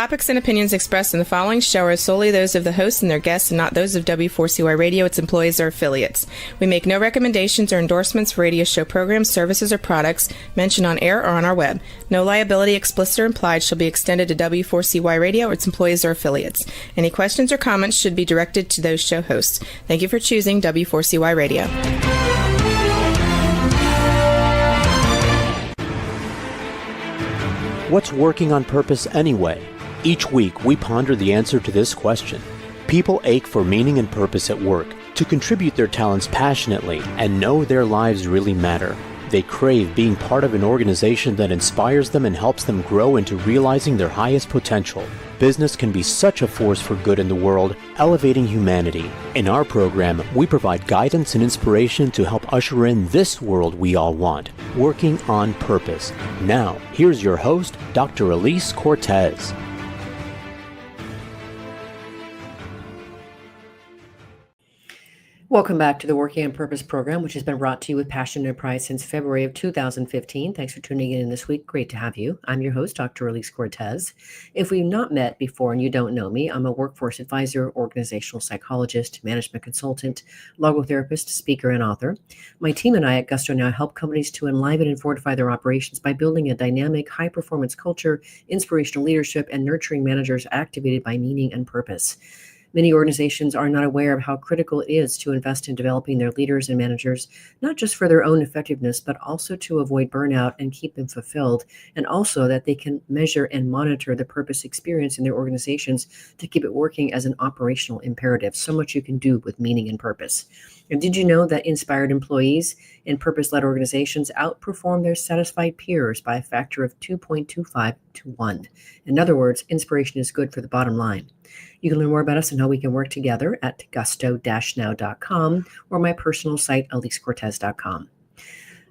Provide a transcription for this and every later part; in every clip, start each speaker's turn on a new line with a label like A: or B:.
A: topics and opinions expressed in the following show are solely those of the host and their guests and not those of W4CY Radio, its employees, or affiliates. We make no recommendations or endorsements for radio show programs, services, or products mentioned on air or on our web. No liability, explicit or implied, shall be extended to W4CY Radio or its employees or affiliates. Any questions or comments should be directed to those show hosts. Thank you for choosing W4CY Radio.
B: What's working on purpose anyway? Each week, we ponder the answer to this question. People ache for meaning and purpose at work, to contribute their talents passionately and know their lives really matter. They crave being part of an organization that inspires them and helps them grow into realizing their highest potential. Business can be such a force for good in the world, elevating humanity. In our program, we provide guidance and inspiration to help usher in this world we all want, working on purpose. Now, here's your host, Dr. Elise Cortez.
C: Welcome back to the Working on Purpose program, which has been brought to you with passion and pride since February of 2015. Thanks for tuning in this week. Great to have you. I'm your host, Dr. Elise Cortez. If we've not met before and you don't know me, I'm a workforce advisor, organizational psychologist, management consultant, logotherapist, speaker, and author. My team and I at Gusto now help companies to enliven and fortify their operations by building a dynamic, high-performance culture, inspirational leadership, and nurturing managers activated by meaning and purpose. Many organizations are not aware of how critical it is to invest in developing their leaders and managers, not just for their own effectiveness, but also to avoid burnout and keep them fulfilled, and also that they can measure and monitor the purpose experience in their organizations to keep it working as an operational imperative. So much you can do with meaning and purpose. And did you know that inspired employees in purpose-led organizations outperform their satisfied peers by a factor of 2.25 to 1? In other words, inspiration is good for the bottom line. You can learn more about us and how we can work together at gusto-now.com or my personal site, elisecortez.com.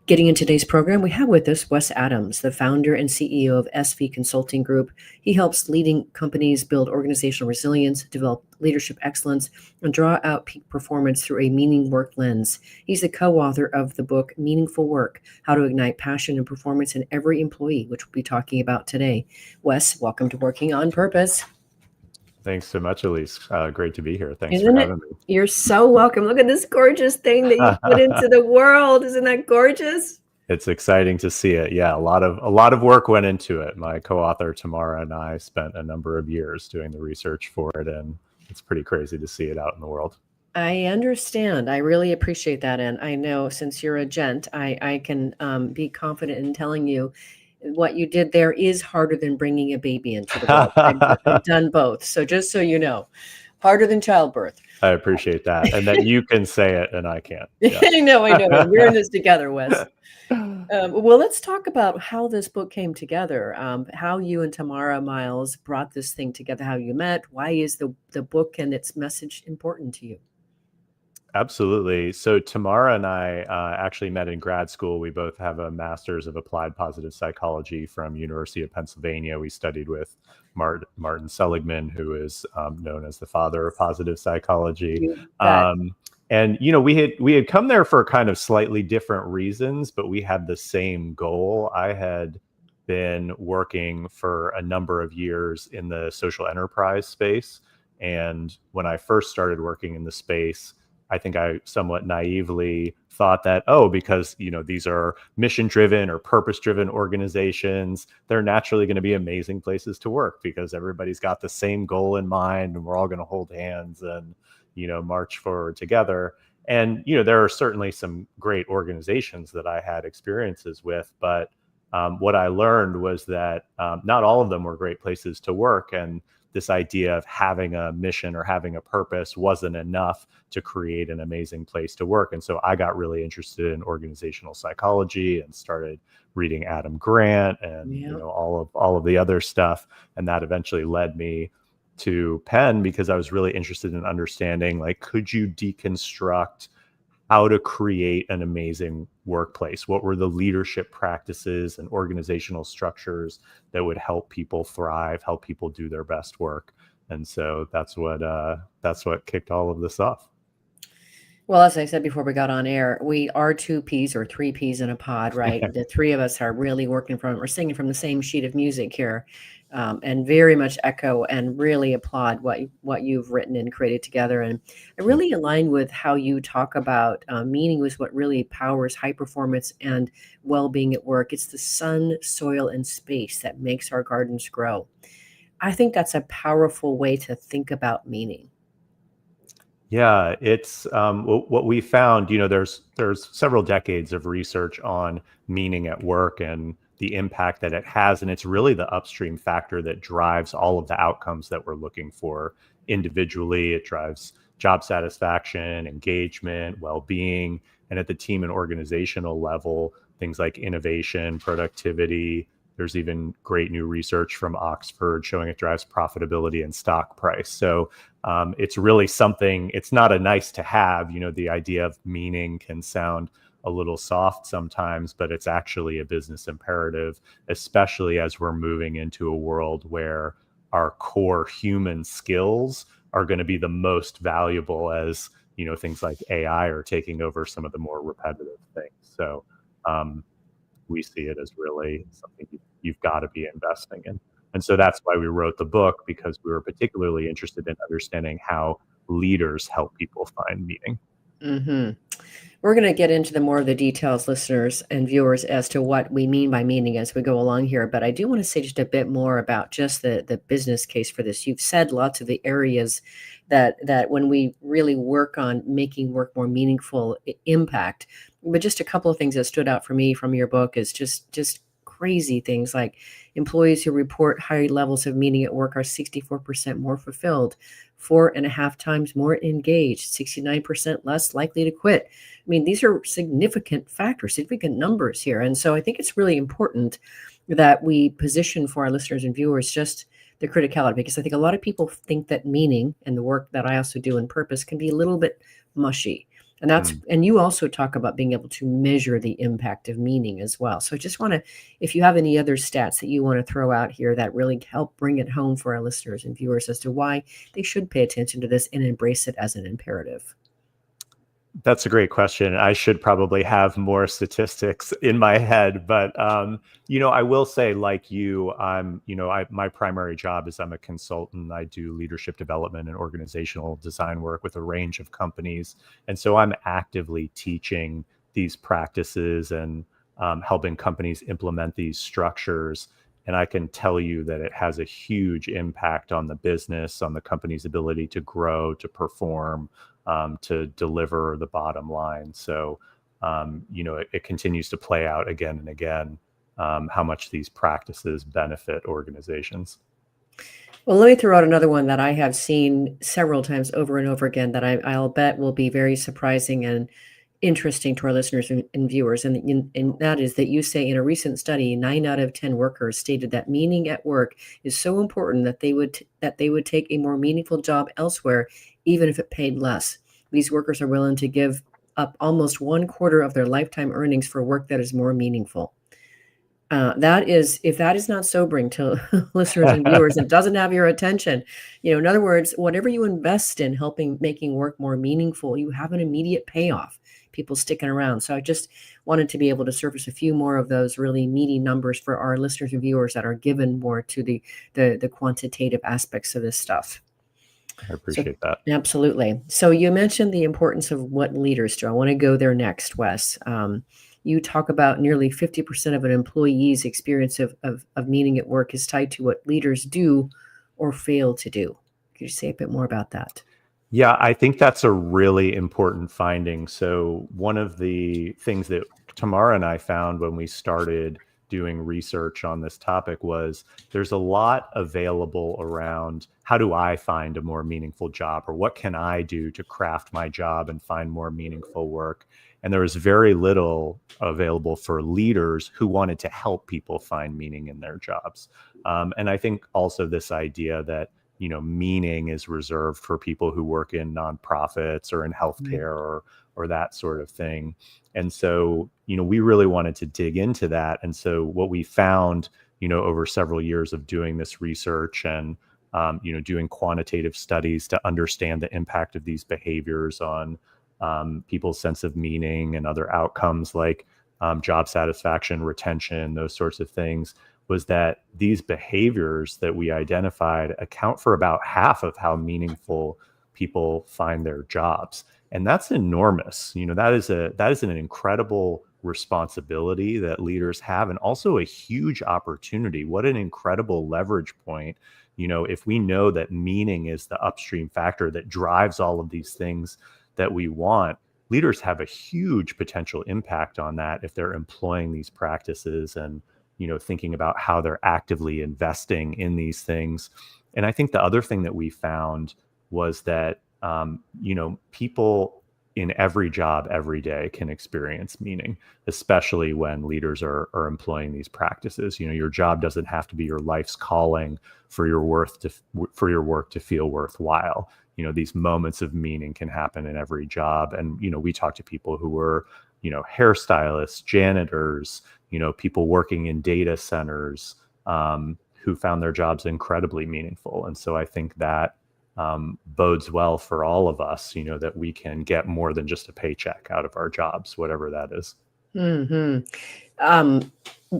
C: Getting in today's program, we have with us Wes Adams, the founder and CEO of SV Consulting Group. He helps leading companies build organizational resilience, develop leadership excellence, and draw out peak performance through a meaning work lens. He's the co-author of the book, Meaningful Work, How to Ignite Passion and Performance in Every Employee, which we'll be talking about today. Wes, welcome to Working on Purpose.
D: Thanks so much, Elise. Great to be here. Thanks for having me.
C: You're so welcome. Look at this gorgeous thing that you put into the world. Isn't that gorgeous?
D: It's exciting to see it. Yeah, a lot of work went into it. My co-author Tamara and I spent a number of years doing the research for it, and it's pretty crazy to see it out in the world.
C: I understand. I really appreciate that, and I know since you're a gent, I can be confident in telling you what you did there is harder than bringing a baby into the world. I've done both. So just so you know, harder than childbirth.
D: I appreciate that. And that you can say it and I can't.
C: Yeah. I know. We're in this together, Wes. Well, let's talk about how this book came together, how you and Tamara Miles brought this thing together, how you met. Why is the book and its message important to you?
D: Absolutely. So Tamara and I actually met in grad school. We both have a master's of applied positive psychology from University of Pennsylvania. We studied with Martin Seligman, who is known as the father of positive psychology. And, you know, we had come there for kind of slightly different reasons, but we had the same goal. I had been working for a number of years in the social enterprise space. And when I first started working in the space, I think I somewhat naively thought that, because, you know, these are mission-driven or purpose-driven organizations, they're naturally going to be amazing places to work because everybody's got the same goal in mind and we're all going to hold hands and, you know, march forward together. And, you know, there are certainly some great organizations that I had experiences with, but what I learned was that not all of them were great places to work. And this idea of having a mission or having a purpose wasn't enough to create an amazing place to work. And so I got really interested in organizational psychology and started reading Adam Grant and you know, all of the other stuff. And that eventually led me to Penn because I was really interested in understanding, like, could you deconstruct how to create an amazing workplace? What were the leadership practices and organizational structures that would help people thrive, help people do their best work? And so that's what kicked all of this off.
C: Well, as I said before we got on air, we are two peas or three peas in a pod, right? The three of us are really we're singing from the same sheet of music here, and very much echo and really applaud what you've written and created together. And I really align with how you talk about meaning was what really powers high performance and well-being at work. It's the sun, soil, and space that makes our gardens grow. I think that's a powerful way to think about meaning.
D: Yeah, it's what we found. There's several decades of research on meaning at work and the impact that it has, and it's really the upstream factor that drives all of the outcomes that we're looking for individually. It drives job satisfaction, engagement, well-being, and at the team and organizational level, things like innovation, productivity. There's even great new research from Oxford showing it drives profitability and stock price. So it's really something, it's not a nice to have. The idea of meaning can sound a little soft sometimes, but it's actually a business imperative, especially as we're moving into a world where our core human skills are going to be the most valuable as, things like AI are taking over some of the more repetitive things. So we see it as really something you've got to be investing in. And so that's why we wrote the book, because we were particularly interested in understanding how leaders help people find meaning.
C: Mm-hmm. We're going to get into the more of the details, listeners and viewers, as to what we mean by meaning as we go along here. But I do want to say just a bit more about just the business case for this. You've said lots of the areas that when we really work on making work more meaningful impact. But just a couple of things that stood out for me from your book is just crazy things like employees who report high levels of meaning at work are 64% more fulfilled, 4.5 times more engaged, 69% less likely to quit. I mean, these are significant factors, significant numbers here. And so I think it's really important that we position for our listeners and viewers just the criticality, because I think a lot of people think that meaning and the work that I also do in purpose can be a little bit mushy. And you also talk about being able to measure the impact of meaning as well. So I just want to, if you have any other stats that you want to throw out here that really help bring it home for our listeners and viewers as to why they should pay attention to this and embrace it as an imperative.
D: That's a great question. I should probably have more statistics in my head, but I will say, like you, my primary job is I'm a consultant. I do leadership development and organizational design work with a range of companies, and so I'm actively teaching these practices and helping companies implement these structures. And I can tell you that it has a huge impact on the business, on the company's ability to grow, to perform, to deliver the bottom line. So, it continues to play out again and again, how much these practices benefit organizations.
C: Well, let me throw out another one that I have seen several times over and over again that I'll bet will be very surprising and interesting to our listeners and viewers. And that is that you say in a recent study, 9 out of 10 workers stated that meaning at work is so important that they would take a more meaningful job elsewhere, even if it paid less. These workers are willing to give up almost 1/4 of their lifetime earnings for work that is more meaningful. If that is not sobering to listeners and viewers, it doesn't have your attention. In other words, whatever you invest in helping making work more meaningful, you have an immediate payoff. People sticking around. So I just wanted to be able to surface a few more of those really meaty numbers for our listeners and viewers that are given more to the quantitative aspects of this stuff.
D: I appreciate that.
C: Absolutely. So you mentioned the importance of what leaders do. I want to go there next, Wes. You talk about nearly 50% of an employee's experience of meaning at work is tied to what leaders do or fail to do. Could you say a bit more about that?
D: Yeah, I think that's a really important finding. So one of the things that Tamara and I found when we started doing research on this topic was there's a lot available around how do I find a more meaningful job, or what can I do to craft my job and find more meaningful work. And there was very little available for leaders who wanted to help people find meaning in their jobs. And I think also this idea that meaning is reserved for people who work in nonprofits or in healthcare or that sort of thing. And so, we really wanted to dig into that. And so what we found, over several years of doing this research and, doing quantitative studies to understand the impact of these behaviors on people's sense of meaning and other outcomes like job satisfaction, retention, those sorts of things, was that these behaviors that we identified account for about half of how meaningful people find their jobs. And that's enormous. That is an incredible responsibility that leaders have, and also a huge opportunity. What an incredible leverage point. If we know that meaning is the upstream factor that drives all of these things that we want, leaders have a huge potential impact on that if they're employing these practices and thinking about how they're actively investing in these things. And I think the other thing that we found was that people in every job every day can experience meaning, especially when leaders are employing these practices. Your job doesn't have to be your life's calling for your work to feel worthwhile. These moments of meaning can happen in every job. And we talk to people who were hairstylists, janitors, people working in data centers, who found their jobs incredibly meaningful. And so I think that bodes well for all of us, that we can get more than just a paycheck out of our jobs, whatever that is.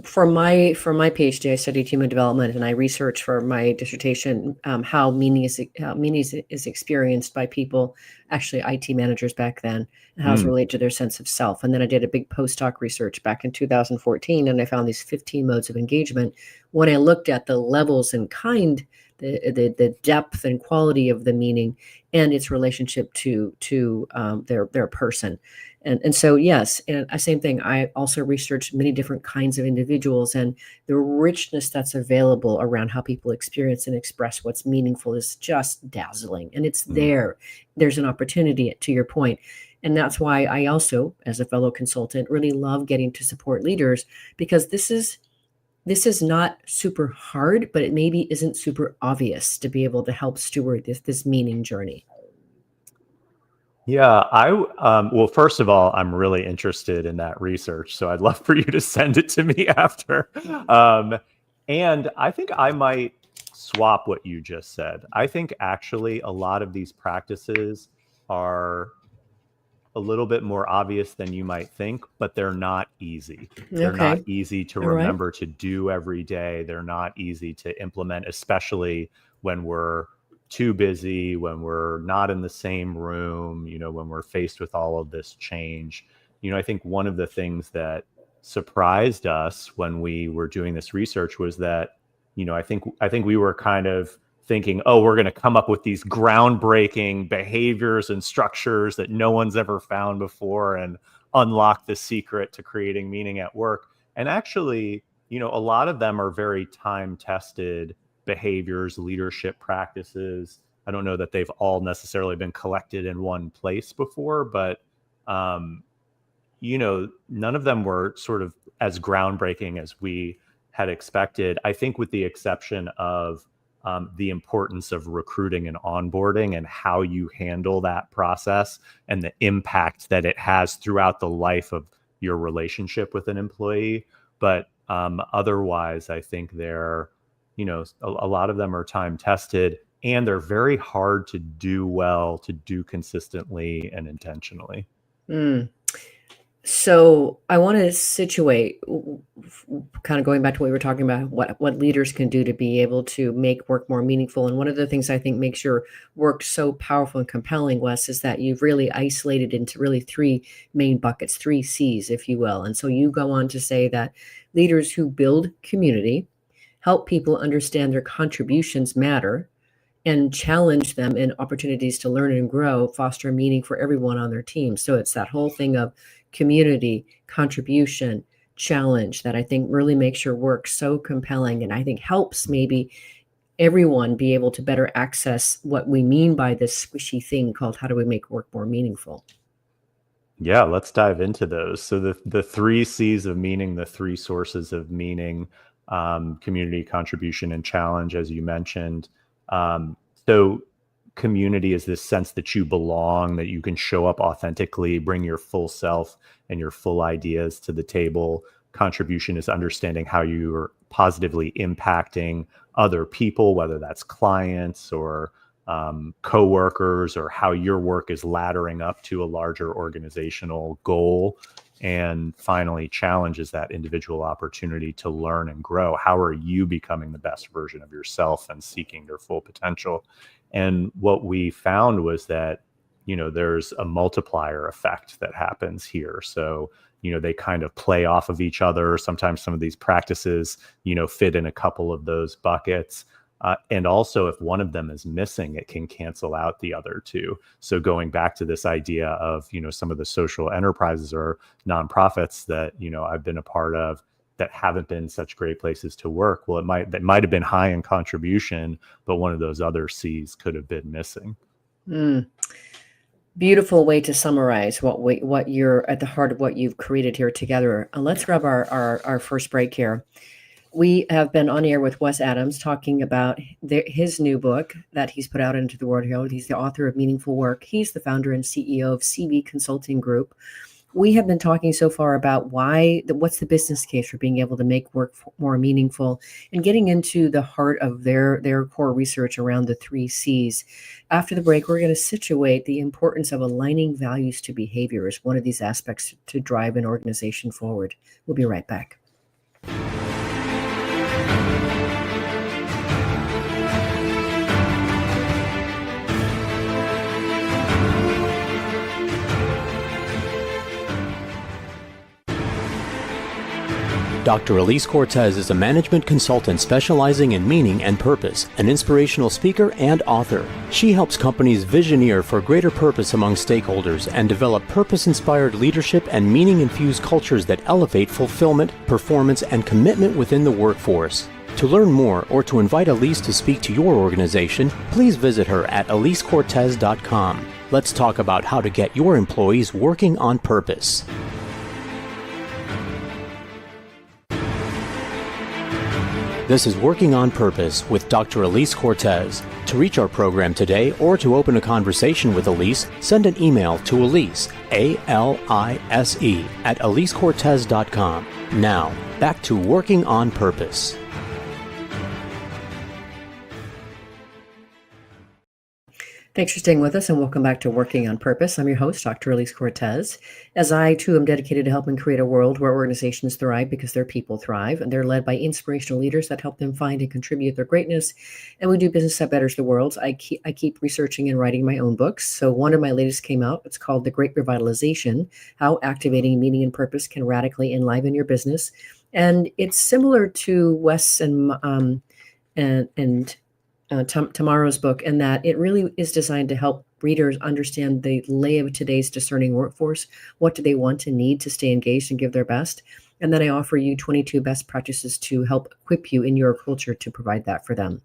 C: For my PhD, I studied human development, and I researched for my dissertation how meaning is experienced by people, actually IT managers back then, and how it's related to their sense of self. And then I did a big postdoc research back in 2014, and I found these 15 modes of engagement. When I looked at the levels and kind, the depth and quality of the meaning and its relationship to their person. And so, yes, and same thing. I also researched many different kinds of individuals, and the richness that's available around how people experience and express what's meaningful is just dazzling. And it's there. There's an opportunity, to your point. And that's why I also, as a fellow consultant, really love getting to support leaders, because this is not super hard, but it maybe isn't super obvious to be able to help steward this meaning journey.
D: Yeah, well, first of all, I'm really interested in that research, so I'd love for you to send it to me after. And I think I might swap what you just said. I think actually a lot of these practices are a little bit more obvious than you might think, but they're not easy. They're not easy to remember to do every day. They're not easy to implement, especially when we're too busy, when we're not in the same room, when we're faced with all of this change. I think one of the things that surprised us when we were doing this research was that, I think we were kind of thinking, oh, we're going to come up with these groundbreaking behaviors and structures that no one's ever found before and unlock the secret to creating meaning at work. And actually, a lot of them are very time-tested behaviors, leadership practices. I don't know that they've all necessarily been collected in one place before, but, none of them were sort of as groundbreaking as we had expected. I think with the exception of the importance of recruiting and onboarding and how you handle that process and the impact that it has throughout the life of your relationship with an employee. But otherwise, I think they're, a lot of them are time tested, and they're very hard to do well, to do consistently and intentionally.
C: So I want to situate, kind of going back to what we were talking about, what leaders can do to be able to make work more meaningful. And one of the things I think makes your work so powerful and compelling, Wes, is that you've really isolated into really three main buckets, 3 C's, if you will. And so you go on to say that leaders who build community, help people understand their contributions matter, and challenge them in opportunities to learn and grow, foster meaning for everyone on their team. So it's that whole thing of community, contribution, challenge that I think really makes your work so compelling, and I think helps maybe everyone be able to better access what we mean by this squishy thing called how do we make work more meaningful.
D: Yeah, let's dive into those. So the 3 C's of meaning, the 3 sources of meaning, community, contribution, and challenge, as you mentioned. So community is this sense that you belong, that you can show up authentically, bring your full self and your full ideas to the table. Contribution is understanding how you're positively impacting other people, whether that's clients or coworkers, or how your work is laddering up to a larger organizational goal. And finally, challenges that individual opportunity to learn and grow. How are you becoming the best version of yourself and seeking your full potential? And what we found was that, there's a multiplier effect that happens here. So, they kind of play off of each other. Sometimes some of these practices, fit in a couple of those buckets. And also, if one of them is missing, it can cancel out the other two. So going back to this idea of, some of the social enterprises or nonprofits that, I've been a part of that haven't been such great places to work. Well, that might have been high in contribution, but one of those other C's could have been missing.
C: Beautiful way to summarize what you're at the heart of what you've created here together. Let's grab our first break here. We have been on air with Wes Adams talking about his new book that he's put out into the world. He's the author of Meaningful Work. He's the founder and CEO of CB Consulting Group. We have been talking so far about what's the business case for being able to make work more meaningful, and getting into the heart of their core research around the 3 C's. After the break, we're going to situate the importance of aligning values to behavior as one of these aspects to drive an organization forward. We'll be right back.
B: Dr. Elise Cortez is a management consultant specializing in meaning and purpose, an inspirational speaker and author. She helps companies visioneer for greater purpose among stakeholders and develop purpose-inspired leadership and meaning-infused cultures that elevate fulfillment, performance, and commitment within the workforce. To learn more or to invite Elise to speak to your organization, please visit her at elisecortez.com. Let's talk about how to get your employees working on purpose. This is Working on Purpose with Dr. Elise Cortez. To reach our program today or to open a conversation with Elise, send an email to Elise, A-L-I-S-E, at elisecortez.com. Now, back to Working on Purpose.
C: Thanks for staying with us, and welcome back to Working on Purpose. I'm your host, Dr. Elise Cortez. As I, too, am dedicated to helping create a world where organizations thrive because their people thrive, and they're led by inspirational leaders that help them find and contribute their greatness. And we do business that betters the world. I keep researching and writing my own books. So one of my latest came out. It's called The Great Revitalization: How Activating Meaning and Purpose Can Radically Enliven Your Business. And it's similar to Wes and Tomorrow's book, in that it really is designed to help readers understand the lay of today's discerning workforce. What do they want and need to stay engaged and give their best? And then I offer you 22 best practices to help equip you in your culture to provide that for them.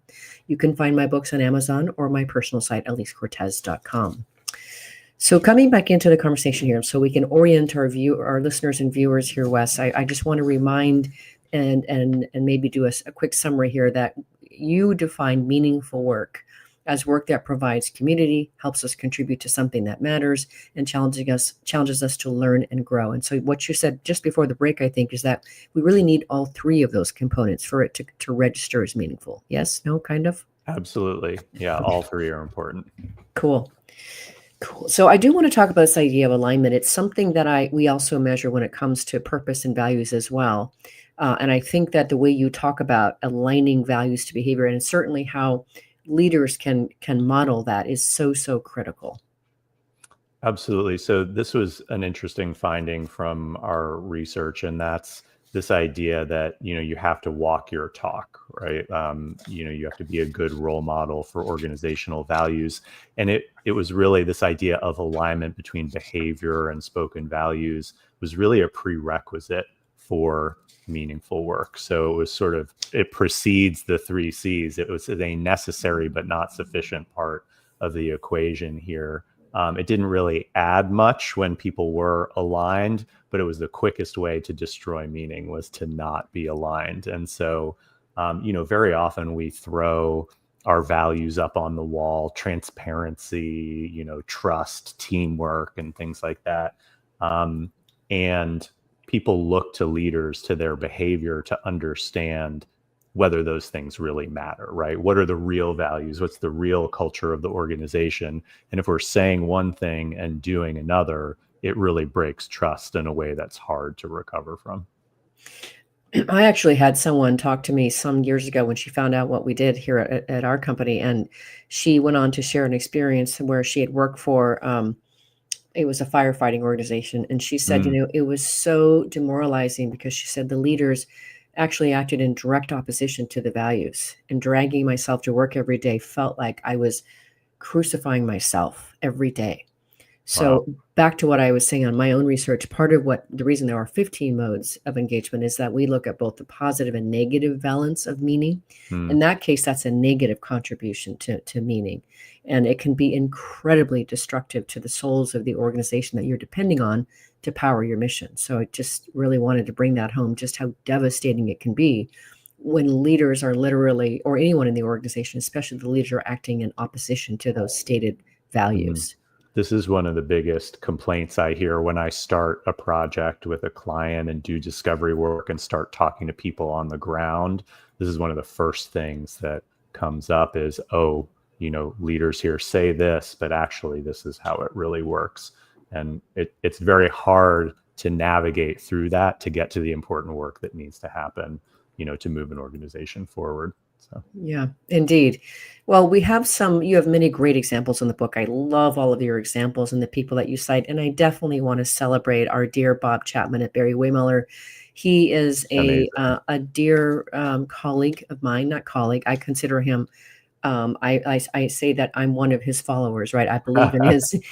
C: You can find my books on Amazon or my personal site, elisecortez.com. So coming back into the conversation here, so we can orient our listeners and viewers here, Wes, I just want to remind and maybe do a quick summary here that you define meaningful work as work that provides community, helps us contribute to something that matters, and challenges us to learn and grow. And so what you said just before the break, I think, is that we really need all 3 of those components for it to register as meaningful. Yes? No? Kind of?
D: Absolutely. Yeah, all 3 are important.
C: Cool. So I do want to talk about this idea of alignment. It's something that we also measure when it comes to purpose and values as well. And I think that the way you talk about aligning values to behavior, and certainly how leaders can model that, is so critical.
D: Absolutely. So this was an interesting finding from our research, and that's this idea that, you have to walk your talk, right? You have to be a good role model for organizational values. And it was really this idea of alignment between behavior and spoken values was really a prerequisite for meaningful work. So it precedes the 3 C's. It was a necessary but not sufficient part of the equation here. It didn't really add much when people were aligned, but it was the quickest way to destroy meaning, was to not be aligned. And so, very often we throw our values up on the wall: transparency, trust, teamwork, and things like that. And people look to leaders, to their behavior, to understand whether those things really matter, right? What are the real values? What's the real culture of the organization? And if we're saying one thing and doing another, it really breaks trust in a way that's hard to recover from.
C: I actually had someone talk to me some years ago when she found out what we did here at our company, and she went on to share an experience where she had worked for, it was a firefighting organization. And she said, it was so demoralizing because she said the leaders actually acted in direct opposition to the values, and dragging myself to work every day felt like I was crucifying myself every day. So back to what I was saying on my own research, part of what the reason there are 15 modes of engagement is that we look at both the positive and negative valence of meaning. In that case, that's a negative contribution to meaning. And it can be incredibly destructive to the souls of the organization that you're depending on to power your mission. So I just really wanted to bring that home, just how devastating it can be when leaders are literally, or anyone in the organization, especially the leaders, are acting in opposition to those stated values.
D: This is one of the biggest complaints I hear when I start a project with a client and do discovery work and start talking to people on the ground. This is one of the first things that comes up is, leaders here say this, but actually this is how it really works. And it's very hard to navigate through that to get to the important work that needs to happen, to move an organization forward. So.
C: Yeah, indeed. Well, you have many great examples in the book. I love all of your examples and the people that you cite. And I definitely want to celebrate our dear Bob Chapman at Barry Wehmiller. He is a dear colleague of mine, not colleague. I consider him, I say that I'm one of his followers, right? I believe in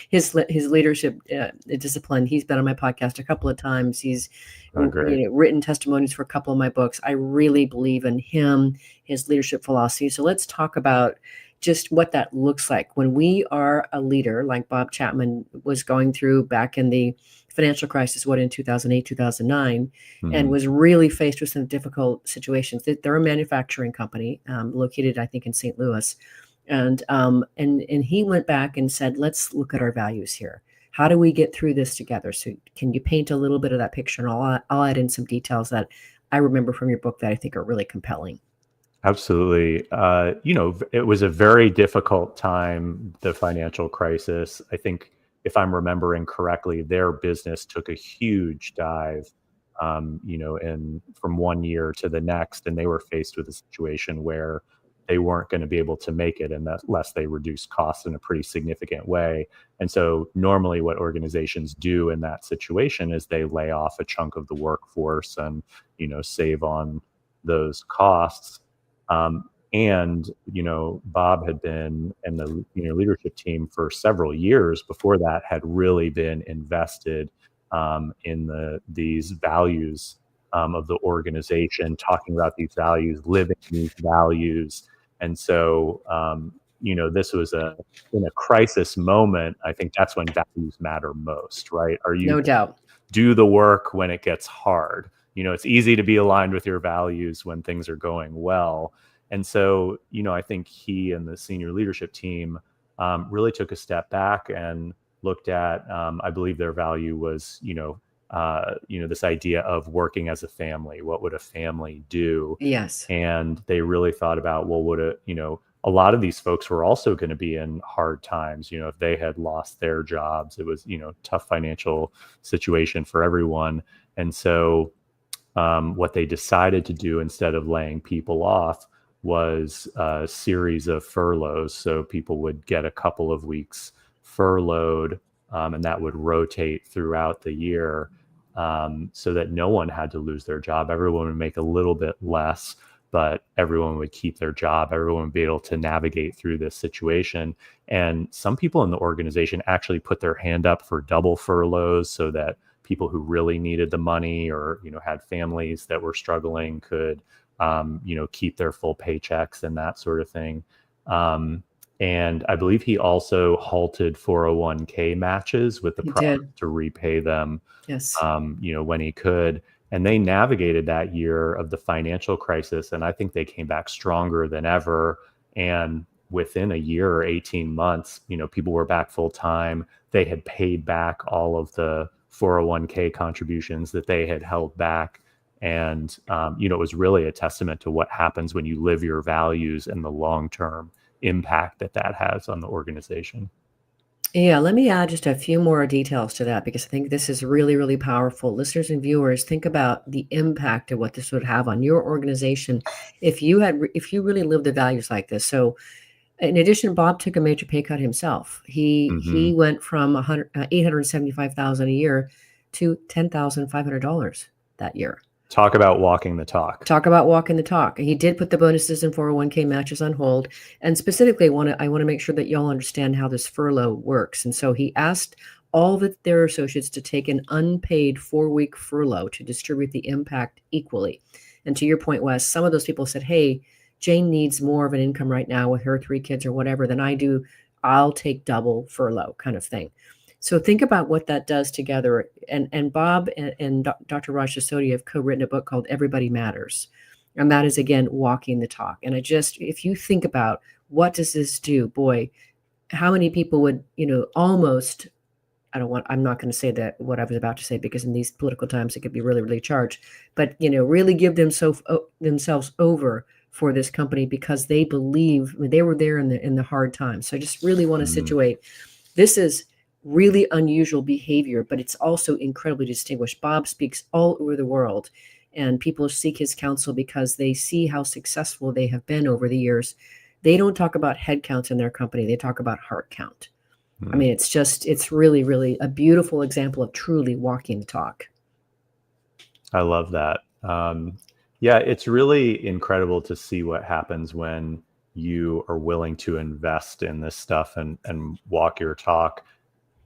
C: his leadership discipline. He's been on my podcast a couple of times. He's written testimonies for a couple of my books. I really believe in him, his leadership philosophy. So let's talk about just what that looks like when we are a leader, like Bob Chapman was going through back in the financial crisis, in 2008, 2009, and was really faced with some difficult situations. They're a manufacturing company located, I think, in St. Louis. And he went back and said, let's look at our values here. How do we get through this together? So can you paint a little bit of that picture? And I'll add in some details that I remember from your book that I think are really compelling.
D: Absolutely. It was a very difficult time, the financial crisis. I think if I'm remembering correctly, their business took a huge dive, and from one year to the next, and they were faced with a situation where they weren't going to be able to make it unless they reduced costs in a pretty significant way. And so normally what organizations do in that situation is they lay off a chunk of the workforce and, save on those costs. And Bob had been in the leadership team for several years before that, had really been invested in these values of the organization, talking about these values, living these values. And so, this was in a crisis moment. I think that's when values matter most, right?
C: No doubt.
D: Do the work when it gets hard. It's easy to be aligned with your values when things are going well. And so, I think he and the senior leadership team really took a step back and looked at, I believe their value was, this idea of working as a family. What would a family do?
C: Yes.
D: And they really thought about, well, a lot of these folks were also going to be in hard times. If they had lost their jobs, it was, tough financial situation for everyone. And so what they decided to do instead of laying people off was a series of furloughs. So people would get a couple of weeks furloughed, and that would rotate throughout the year, so that no one had to lose their job. Everyone would make a little bit less, but everyone would keep their job. Everyone would be able to navigate through this situation. And some people in the organization actually put their hand up for double furloughs so that people who really needed the money or, had families that were struggling could, keep their full paychecks and that sort of thing. And I believe he also halted 401k matches with the promise to repay them,
C: yes,
D: when he could. And they navigated that year of the financial crisis. And I think they came back stronger than ever. And within a year or 18 months, people were back full time. They had paid back all of the 401k contributions that they had held back. And, it was really a testament to what happens when you live your values and the long-term impact that has on the organization.
C: Yeah, let me add just a few more details to that because I think this is really, really powerful. Listeners and viewers, think about the impact of what this would have on your organization if you really lived the values like this. So, in addition, Bob took a major pay cut himself. He went from 875,000 a year to $10,500 that year.
D: Talk about walking the talk.
C: Talk about walking the talk. He did put the bonuses and 401k matches on hold. And specifically, I want to make sure that y'all understand how this furlough works. And so he asked all of their associates to take an unpaid 4-week furlough to distribute the impact equally. And to your point, Wes, some of those people said, hey, Jane needs more of an income right now with her 3 kids or whatever than I do. I'll take double furlough kind of thing. So think about what that does together. And Bob and Dr. Raj Sodhi have co-written a book called Everybody Matters. And that is, again, walking the talk. And if you think about what does this do, boy, how many people would, almost, I'm not going to say that what I was about to say, because in these political times, it could be really, really charged, but, really give themselves over for this company because they believe they were there in the hard times. So I just really want to situate, this is really unusual behavior, but it's also incredibly distinguished. Bob speaks all over the world, and people seek his counsel because they see how successful they have been over the years. They don't talk about head count in their company. They talk about heart count. I mean, it's really, really a beautiful example of truly walking the talk.
D: I love that. Yeah, it's really incredible to see what happens when you are willing to invest in this stuff and walk your talk,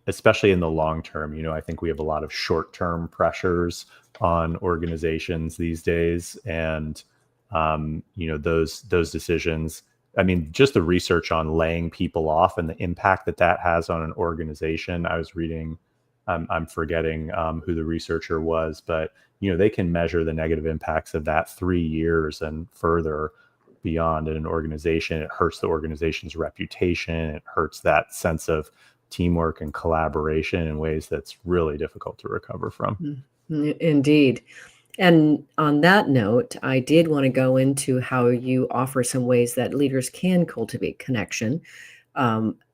D: especially in the long term. I think we have a lot of short-term pressures on organizations these days. And, those decisions, I mean, just the research on laying people off and the impact that has on an organization. I was reading, I'm forgetting who the researcher was, but, they can measure the negative impacts of that 3 years and further beyond in an organization. It hurts the organization's reputation. It hurts that sense of teamwork and collaboration in ways that's really difficult to recover from.
C: Indeed. And on that note, I did want to go into how you offer some ways that leaders can cultivate connection.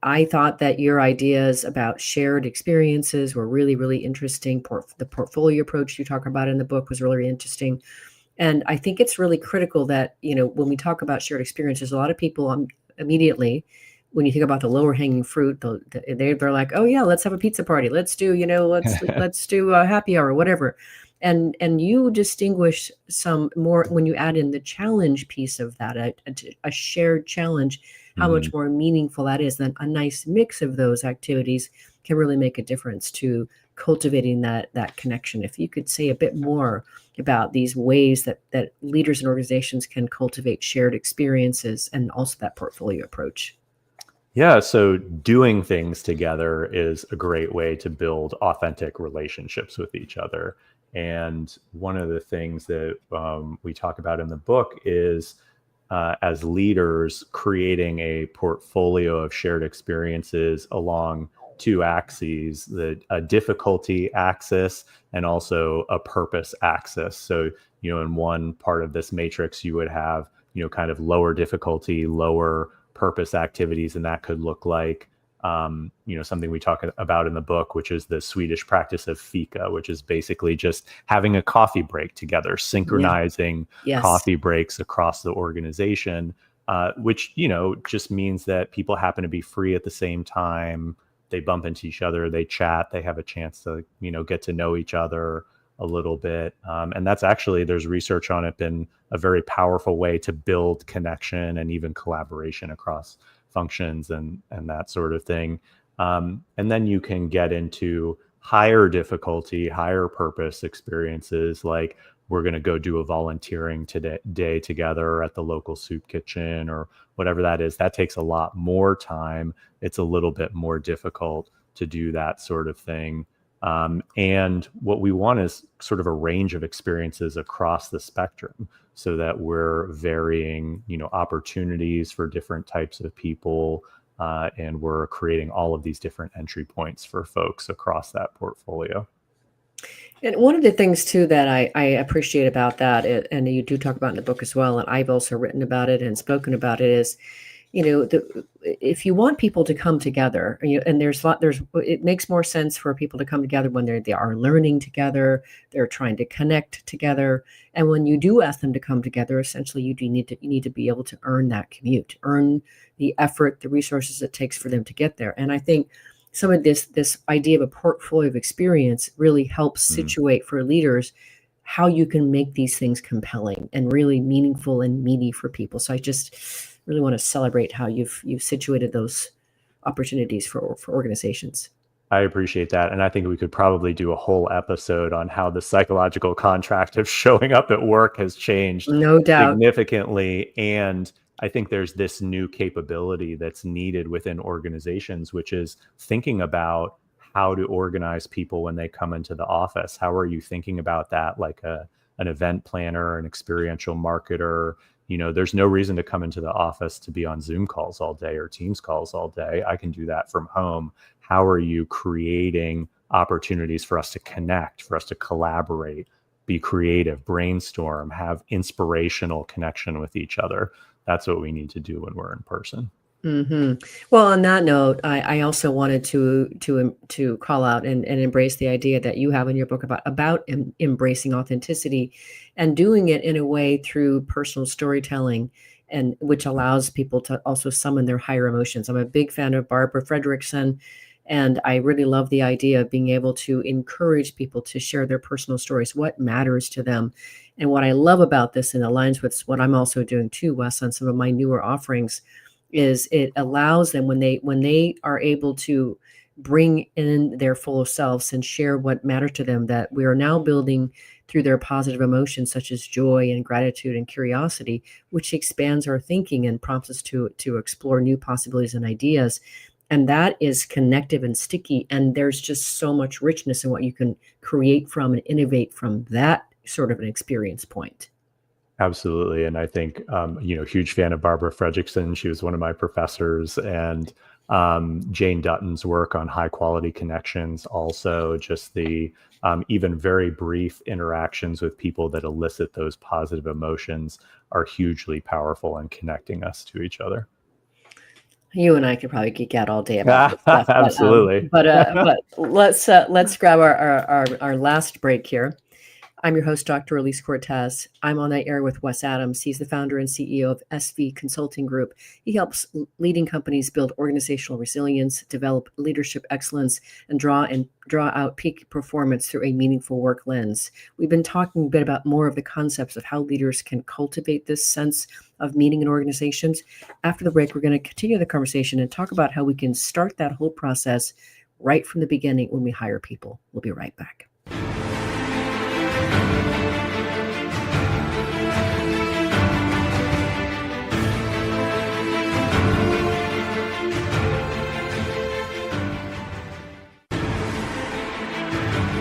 C: I thought that your ideas about shared experiences were really, really interesting. The portfolio approach you talk about in the book was really interesting. And I think it's really critical that, when we talk about shared experiences, a lot of people immediately, when you think about the lower hanging fruit, they're like, oh yeah, let's have a pizza party. Let's do, let's do a happy hour, whatever. And you distinguish some more when you add in the challenge piece of that, a shared challenge, how much more meaningful that is. Then a nice mix of those activities can really make a difference to cultivating that connection. If you could say a bit more about these ways that leaders and organizations can cultivate shared experiences and also that portfolio approach.
D: Yeah, so doing things together is a great way to build authentic relationships with each other. And one of the things that we talk about in the book is, as leaders, creating a portfolio of shared experiences along 2 axes, a difficulty axis and also a purpose axis. So, in one part of this matrix, you would have, kind of lower difficulty, lower purpose activities, and that could look like something we talk about in the book, which is the Swedish practice of fika, which is basically just having a coffee break together, synchronizing coffee breaks across the organization, which just means that people happen to be free at the same time. They bump into each other, they chat, they have a chance to get to know each other a little bit, and that's actually, there's research on it, been a very powerful way to build connection and even collaboration across functions and that sort of thing. And then you can get into higher difficulty, higher purpose experiences, like we're going to go do a volunteering day together at the local soup kitchen or whatever that is. That takes a lot more time. It's a little bit more difficult to do that sort of thing. And what we want is sort of a range of experiences across the spectrum, so that we're varying, opportunities for different types of people, and we're creating all of these different entry points for folks across that portfolio.
C: And one of the things too that I appreciate about that, and you do talk about in the book as well, and I've also written about it and spoken about it, is, if you want people to come together, and it makes more sense for people to come together when they are learning together, they're trying to connect together, and when you do ask them to come together, essentially you need to be able to earn that commute, earn the effort, the resources it takes for them to get there. And I think some of this idea of a portfolio of experience really helps situate for leaders how you can make these things compelling and really meaningful and meaty for people. So I just really want to celebrate how you've situated those opportunities for organizations.
D: I appreciate that. And I think we could probably do a whole episode on how the psychological contract of showing up at work has changed
C: No doubt.
D: significantly. And I think there's this new capability that's needed within organizations, which is thinking about how to organize people when they come into the office. How are you thinking about that? Like an event planner, an experiential marketer. There's no reason to come into the office to be on Zoom calls all day or Teams calls all day. I can do that from home. How are you creating opportunities for us to connect, for us to collaborate, be creative, brainstorm, have inspirational connection with each other? That's what we need to do when we're in person.
C: Mm-hmm. Well, on that note, I also wanted to call out and embrace the idea that you have in your book about embracing authenticity and doing it in a way through personal storytelling, and which allows people to also summon their higher emotions. I'm a big fan of Barbara Fredrickson, and I really love the idea of being able to encourage people to share their personal stories, what matters to them. And what I love about this, and aligns with what I'm also doing too, Wes, on some of my newer offerings, is it allows them, when they are able to bring in their full selves and share what matters to them, that we are now building through their positive emotions such as joy and gratitude and curiosity, which expands our thinking and prompts us to explore new possibilities and ideas. And that is connective and sticky. And there's just so much richness in what you can create from and innovate from that sort of an experience point.
D: Absolutely. And I think, huge fan of Barbara Fredrickson. She was one of my professors, and Jane Dutton's work on high quality connections. Also, just the even very brief interactions with people that elicit those positive emotions are hugely powerful in connecting us to each other.
C: You and I could probably geek out all day about this stuff.
D: Absolutely.
C: But let's grab our last break here. I'm your host, Dr. Elise Cortez. I'm on the air with Wes Adams. He's the founder and CEO of SV Consulting Group. He helps leading companies build organizational resilience, develop leadership excellence, and draw out peak performance through a meaningful work lens. We've been talking a bit about more of the concepts of how leaders can cultivate this sense of meaning in organizations. After the break, we're going to continue the conversation and talk about how we can start that whole process right from the beginning when we hire people. We'll be right back.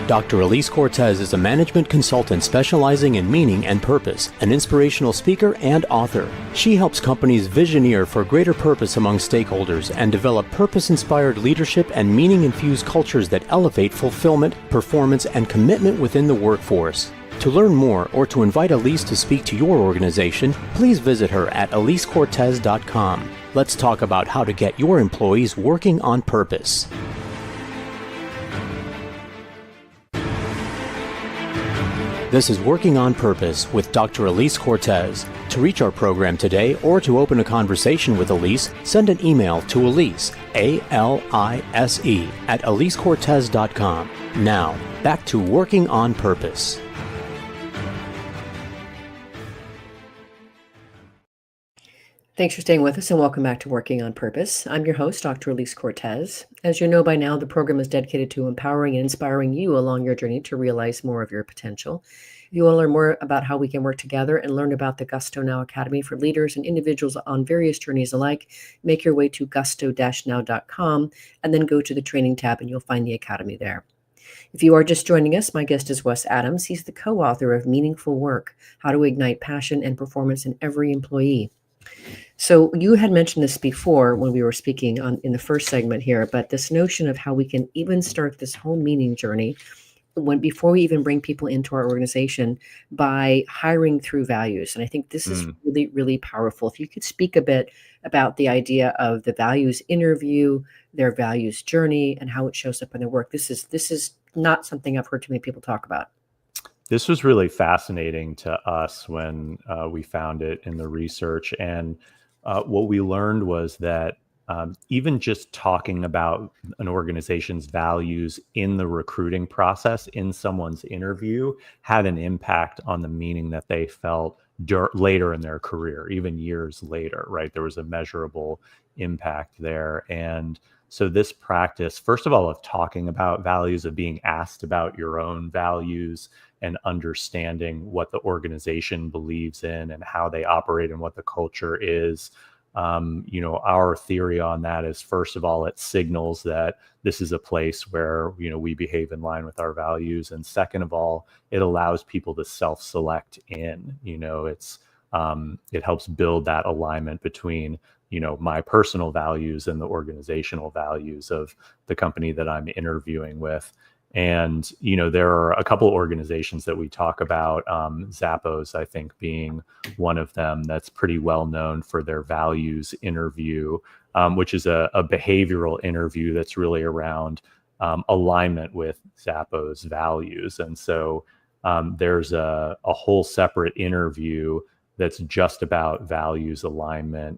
B: Dr. Elise Cortez is a management consultant specializing in meaning and purpose, an inspirational speaker and author. She helps companies visioneer for greater purpose among stakeholders and develop purpose-inspired leadership and meaning-infused cultures that elevate fulfillment, performance, and commitment within the workforce. To learn more or to invite Elise to speak to your organization, please visit her at elisecortez.com. Let's talk about how to get your employees working on purpose. This is Working on Purpose with Dr. Elise Cortez. To reach our program today or to open a conversation with Elise, send an email to Elise, A-L-I-S-E, at elisecortez.com. Now, back to Working on Purpose.
C: Thanks for staying with us and welcome back to Working on Purpose. I'm your host, Dr. Elise Cortez. As you know by now, the program is dedicated to empowering and inspiring you along your journey to realize more of your potential. If you want to learn more about how we can work together and learn about the Gusto Now Academy for leaders and individuals on various journeys alike, make your way to gusto-now.com and then go to the training tab and you'll find the Academy there. If you are just joining us, my guest is Wes Adams. He's the co-author of Meaningful Work, How to Ignite Passion and Performance in Every Employee. So you had mentioned this before when we were speaking in the first segment here, but this notion of how we can even start this whole meaning journey before we even bring people into our organization by hiring through values. And I think this is really, really powerful. If you could speak a bit about the idea of the values interview, their values journey, and how it shows up in their work. This is not something I've heard too many people talk about.
D: This was really fascinating to us when we found it in the research. And what we learned was that even just talking about an organization's values in the recruiting process, in someone's interview, had an impact on the meaning that they felt later in their career, even years later, right? There was a measurable impact there. And so this practice, first of all, of talking about values, of being asked about your own values and understanding what the organization believes in and how they operate and what the culture is. Our theory on that is, first of all, it signals that this is a place where, we behave in line with our values. And second of all, it allows people to self-select in, it helps build that alignment between, my personal values and the organizational values of the company that I'm interviewing with. And, there are a couple organizations that we talk about, Zappos, I think, being one of them that's pretty well known for their values interview, which is a behavioral interview that's really around alignment with Zappos values. And so there's a whole separate interview that's just about values alignment,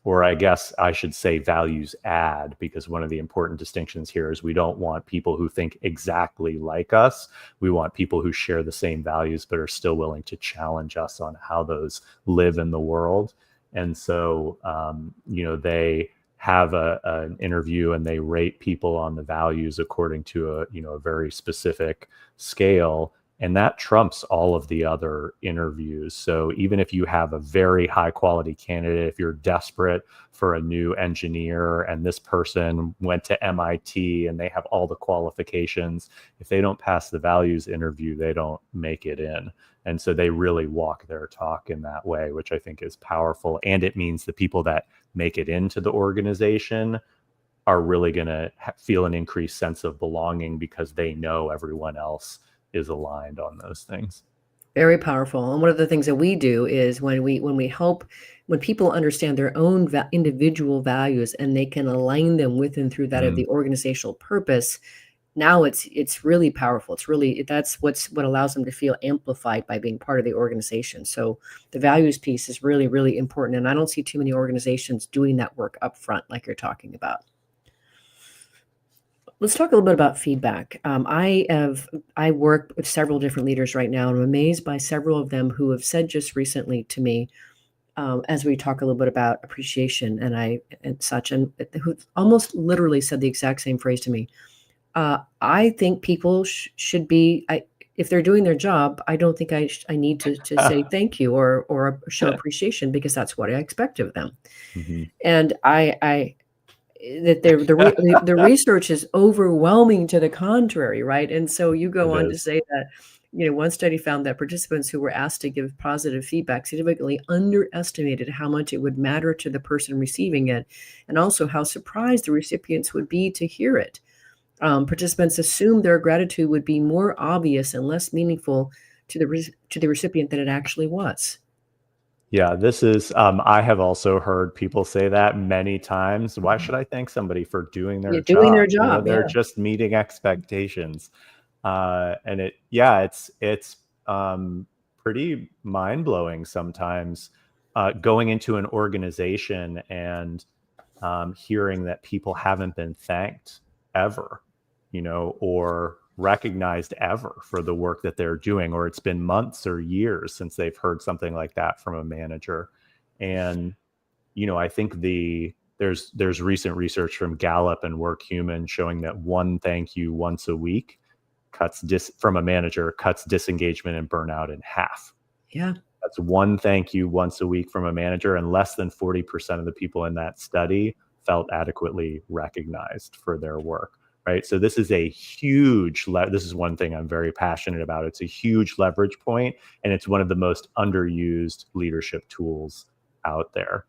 D: or I guess I should say values add, because one of the important distinctions here is we don't want people who think exactly like us. We want people who share the same values, but are still willing to challenge us on how those live in the world. And so, they have an interview and they rate people on the values according to a very specific scale. And that trumps all of the other interviews. So even if you have a very high quality candidate, if you're desperate for a new engineer and this person went to MIT and they have all the qualifications, if they don't pass the values interview, they don't make it in. And so they really walk their talk in that way, which I think is powerful. And it means the people that make it into the organization are really going to feel an increased sense of belonging because they know everyone else is aligned on those things.
C: Very powerful. And one of the things that we do is when people understand their own individual values and they can align them with and through that of the organizational purpose, now it's really powerful. That's what allows them to feel amplified by being part of the organization. So the values piece is really, really important. And I don't see too many organizations doing that work up front like you're talking about. Let's talk a little bit about feedback. I work with several different leaders right now, and I'm amazed by several of them who have said just recently to me, as we talk a little bit about appreciation and who almost literally said the exact same phrase to me. I think people should be. If they're doing their job, I don't think I need to say thank you or show appreciation because that's what I expect of them. Mm-hmm. And the research is overwhelming to the contrary, right? And so you go on to say that, one study found that participants who were asked to give positive feedback significantly underestimated how much it would matter to the person receiving it, and also how surprised the recipients would be to hear it. Participants assumed their gratitude would be more obvious and less meaningful to the recipient than it actually was.
D: Yeah, this is, I have also heard people say that many times. Why should I thank somebody for doing their job?
C: Doing their job,
D: they're just meeting expectations. And it's pretty mind-blowing sometimes going into an organization and hearing that people haven't been thanked ever, or recognized ever for the work that they're doing, or it's been months or years since they've heard something like that from a manager. And I think there's recent research from Gallup and WorkHuman showing that one thank you once a week from a manager cuts disengagement and burnout in half.
C: Yeah,
D: that's one thank you once a week from a manager, and less than 40% of the people in that study felt adequately recognized for their work. Right. So this is a huge, this is one thing I'm very passionate about. It's a huge leverage point, and it's one of the most underused leadership tools out there.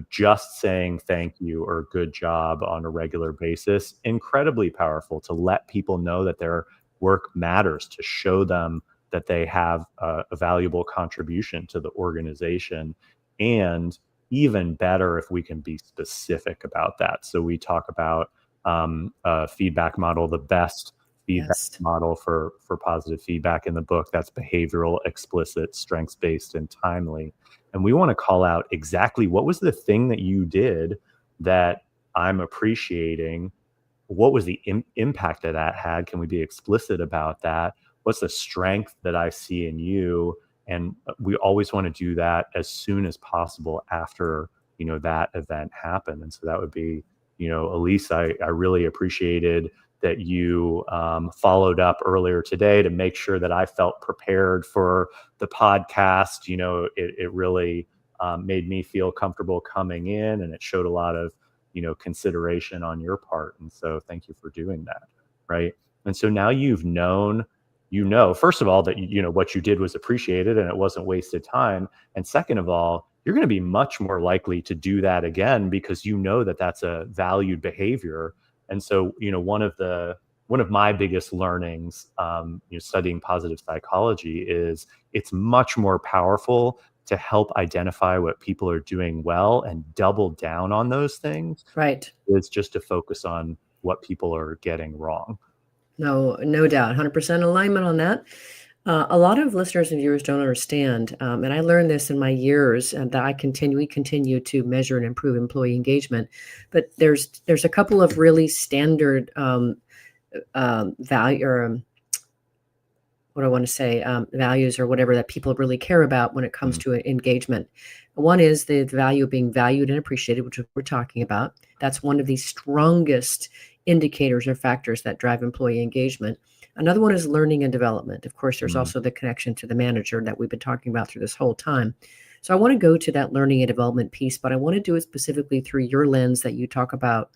D: Just saying thank you or good job on a regular basis, incredibly powerful to let people know that they're work matters, to show them that they have a valuable contribution to the organization. And even better if we can be specific about that. So we talk about a feedback model, the best feedback model for positive feedback in the book. That's behavioral, explicit, strengths-based, and timely. And we want to call out exactly what was the thing that you did that I'm appreciating. What was the impact that had? Can we be explicit about that? What's the strength that I see in you? And we always want to do that as soon as possible after, that event happened. And so that would be, Elise, I really appreciated that you followed up earlier today to make sure that I felt prepared for the podcast. It really made me feel comfortable coming in, and it showed a lot of, consideration on your part. And so thank you for doing that. Right. And so now you've known, first of all, that, what you did was appreciated and it wasn't wasted time. And second of all, you're going to be much more likely to do that again because that that's a valued behavior. And so, one of my biggest learnings, studying positive psychology is it's much more powerful to help identify what people are doing well and double down on those things.
C: Right.
D: It's just to focus on what people are getting wrong.
C: No doubt. 100% alignment on that. A lot of listeners and viewers don't understand, and I learned this in my years, that we continue to measure and improve employee engagement. But there's a couple of really standard value, or what I want to say, values or whatever that people really care about when it comes to engagement. One is the value of being valued and appreciated, which we're talking about. That's one of the strongest indicators or factors that drive employee engagement. Another one is learning and development. Of course, there's also the connection to the manager that we've been talking about through this whole time. So I want to go to that learning and development piece, but I want to do it specifically through your lens that you talk about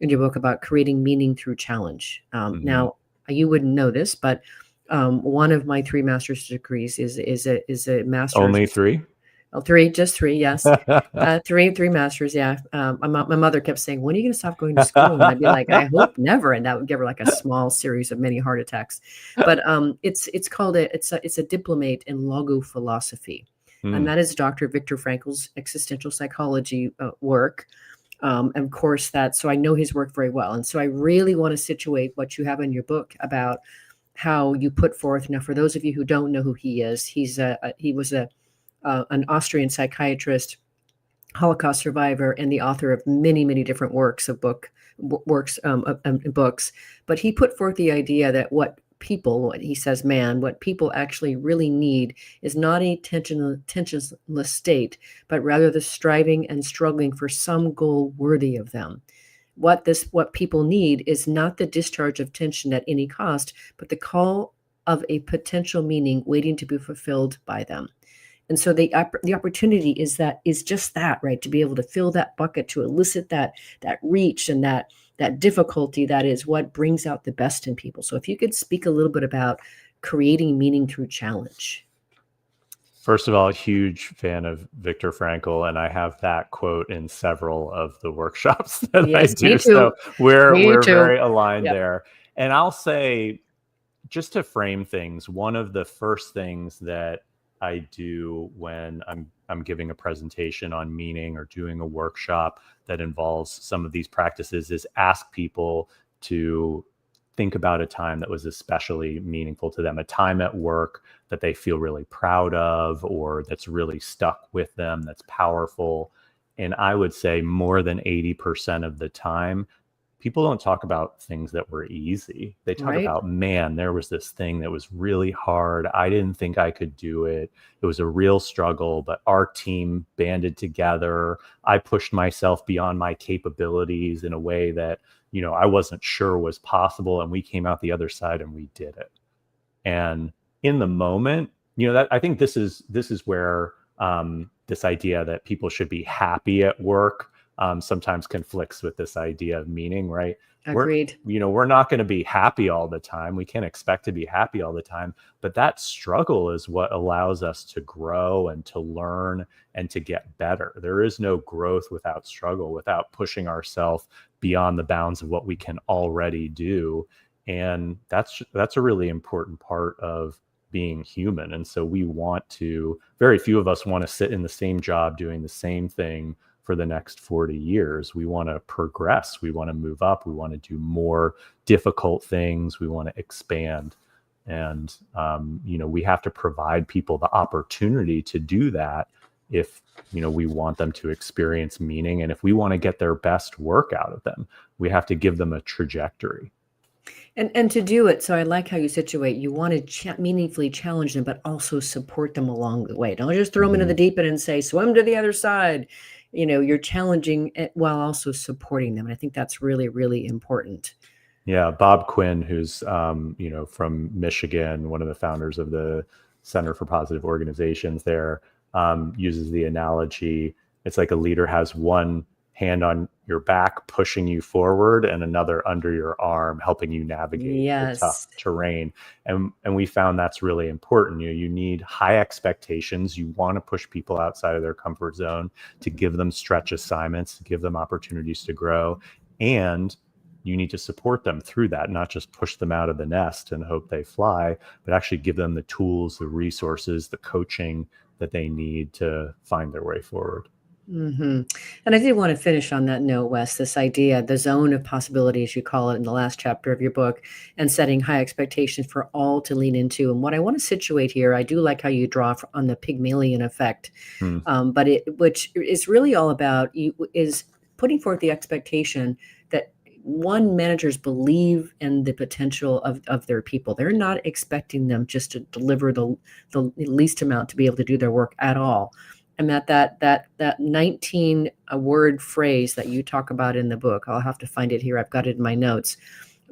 C: in your book about creating meaning through challenge. Now, you wouldn't know this, but one of my 3 master's degrees is a master's.
D: Only 3?
C: Oh, 3, just 3, yes. Three masters, yeah. My mother kept saying, "When are you going to stop going to school?" And I'd be like, "I hope never." And that would give her like a small series of many heart attacks. But it's called it's a diplomate in logophilosophy, and that is Dr. Viktor Frankl's existential psychology work. Of course, so I know his work very well, and so I really want to situate what you have in your book about how you put forth. Now, for those of you who don't know who he is, he was an Austrian psychiatrist, Holocaust survivor, and the author of many, many different books. But he put forth the idea that what people actually really need is not a tensionless state, but rather the striving and struggling for some goal worthy of them. What people need is not the discharge of tension at any cost, but the call of a potential meaning waiting to be fulfilled by them. And so the opportunity is just that, right? To be able to fill that bucket, to elicit that reach and that difficulty, that is what brings out the best in people. So if you could speak a little bit about creating meaning through challenge.
D: First of all, huge fan of Viktor Frankl, and I have that quote in several of the workshops that I do.
C: Me too.
D: So we're
C: too.
D: very aligned there. And I'll say, just to frame things, one of the first things that I do when I'm giving a presentation on meaning or doing a workshop that involves some of these practices is ask people to think about a time that was especially meaningful to them, a time at work that they feel really proud of or that's really stuck with them, that's powerful. And I would say more than 80% of the time, people don't talk about things that were easy. They talk about, man, there was this thing that was really hard. I didn't think I could do it. It was a real struggle, but our team banded together. I pushed myself beyond my capabilities in a way that, I wasn't sure was possible. And we came out the other side and we did it. And in the moment, that I think this is where this idea that people should be happy at work sometimes conflicts with this idea of meaning, right?
C: Agreed.
D: We're not going to be happy all the time. We can't expect to be happy all the time, but that struggle is what allows us to grow and to learn and to get better. There is no growth without struggle, without pushing ourselves beyond the bounds of what we can already do. And that's a really important part of being human. And so very few of us want to sit in the same job doing the same thing for the next 40 years. We want to progress. We want to move up. We want to do more difficult things. We want to expand. And, we have to provide people the opportunity to do that if, we want them to experience meaning. And if we want to get their best work out of them, we have to give them a trajectory.
C: And to do it, so I like how you situate. You want to meaningfully challenge them, but also support them along the way. Don't just throw them into the deep end and say, swim to the other side. You're challenging it while also supporting them. And I think that's really, really important.
D: Yeah, Bob Quinn, who's from Michigan, one of the founders of the Center for Positive Organizations there, uses the analogy. It's like a leader has one hand on your back pushing you forward and another under your arm helping you navigate the tough terrain. And we found that's really important. You need high expectations. You want to push people outside of their comfort zone, to give them stretch assignments, to give them opportunities to grow. And you need to support them through that, not just push them out of the nest and hope they fly, but actually give them the tools, the resources, the coaching that they need to find their way forward.
C: Mm-hmm. And I did want to finish on that note, Wes, this idea, the zone of possibility, as you call it in the last chapter of your book, and setting high expectations for all to lean into. And what I want to situate here, I do like how you draw on the Pygmalion effect, which is really all about is putting forth the expectation that managers believe in the potential of their people. They're not expecting them just to deliver the least amount to be able to do their work at all. And that 19 word phrase that you talk about in the book, I'll have to find it here. I've got it in my notes.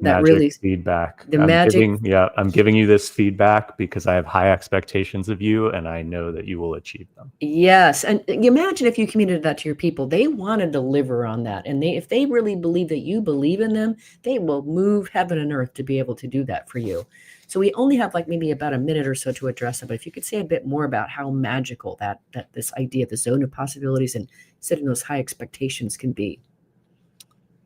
C: That
D: magic
C: really
D: feedback.
C: I'm
D: giving you this feedback because I have high expectations of you and I know that you will achieve them.
C: Yes. And imagine if you communicated that to your people, they want to deliver on that. And if they really believe that you believe in them, they will move heaven and earth to be able to do that for you. So we only have maybe about a minute or so to address it. But if you could say a bit more about how magical that this idea of the zone of possibilities and setting those high expectations can be.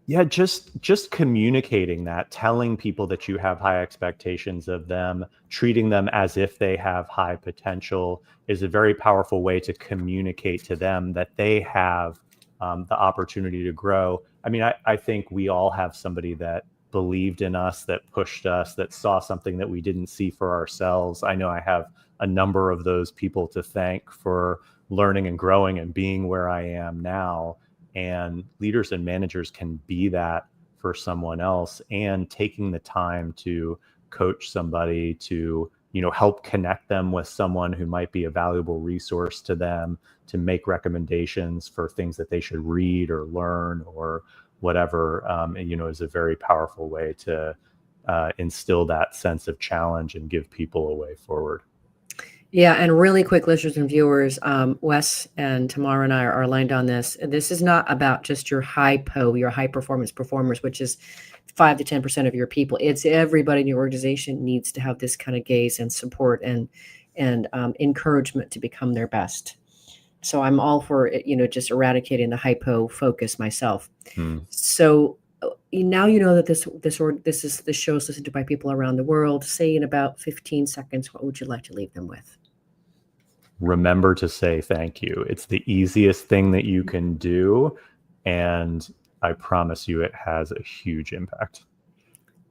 D: Yeah, just communicating that, telling people that you have high expectations of them, treating them as if they have high potential is a very powerful way to communicate to them that they have the opportunity to grow. I mean, I think we all have somebody that believed in us, that pushed us, that saw something that we didn't see for ourselves. I know I have a number of those people to thank for learning and growing and being where I am now. And leaders and managers can be that for someone else, and taking the time to coach somebody, to help connect them with someone who might be a valuable resource to them, to make recommendations for things that they should read or learn or whatever, is a very powerful way to instill that sense of challenge and give people a way forward.
C: Yeah, and really quick, listeners and viewers, Wes and Tamara and I are aligned on this. This is not about just your high performance performers, which is 5 to 10% of your people. It's everybody in your organization needs to have this kind of gaze and support and encouragement to become their best. So I'm all for just eradicating the hypo focus myself. So now you know that this show is listened to by people around the world. Say in about 15 seconds, what would you like to leave them with?
D: Remember to say thank you. It's the easiest thing that you can do, and I promise you it has a huge impact.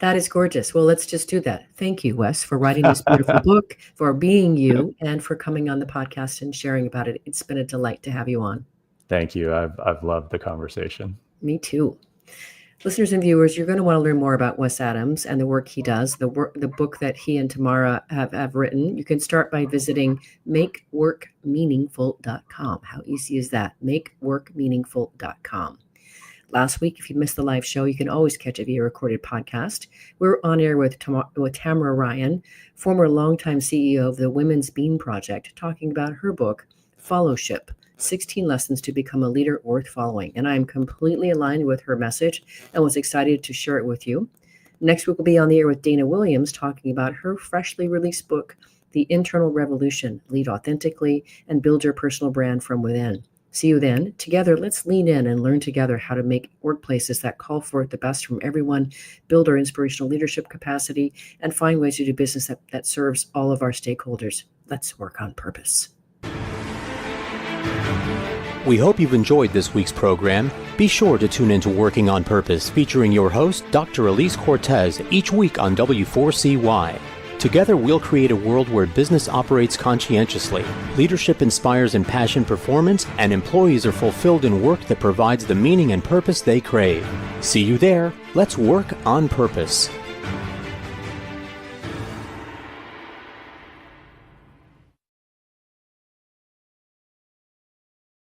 C: That is gorgeous. Well, let's just do that. Thank you, Wes, for writing this beautiful book, for being you, and for coming on the podcast and sharing about it. It's been a delight to have you on.
D: Thank you. I've loved the conversation.
C: Me too. Listeners and viewers, you're going to want to learn more about Wes Adams and the work he does, the book that he and Tamara have written. You can start by visiting makeworkmeaningful.com. How easy is that? Makeworkmeaningful.com. Last week, if you missed the live show, you can always catch it via recorded podcast. We're on air with Tamara Ryan, former longtime CEO of the Women's Bean Project, talking about her book, Followship, 16 Lessons to Become a Leader Worth Following. And I'm completely aligned with her message and was excited to share it with you. Next week, we'll be on the air with Dana Williams talking about her freshly released book, The Internal Revolution, Lead Authentically and Build Your Personal Brand from Within. See you then. Together, let's lean in and learn together how to make workplaces that call for the best from everyone, build our inspirational leadership capacity, and find ways to do business that serves all of our stakeholders. Let's work on purpose.
B: We hope you've enjoyed this week's program. Be sure to tune into Working on Purpose, featuring your host, Dr. Elise Cortez, each week on W4CY. Together, we'll create a world where business operates conscientiously, leadership inspires impassioned performance, and employees are fulfilled in work that provides the meaning and purpose they crave. See you there. Let's work on purpose.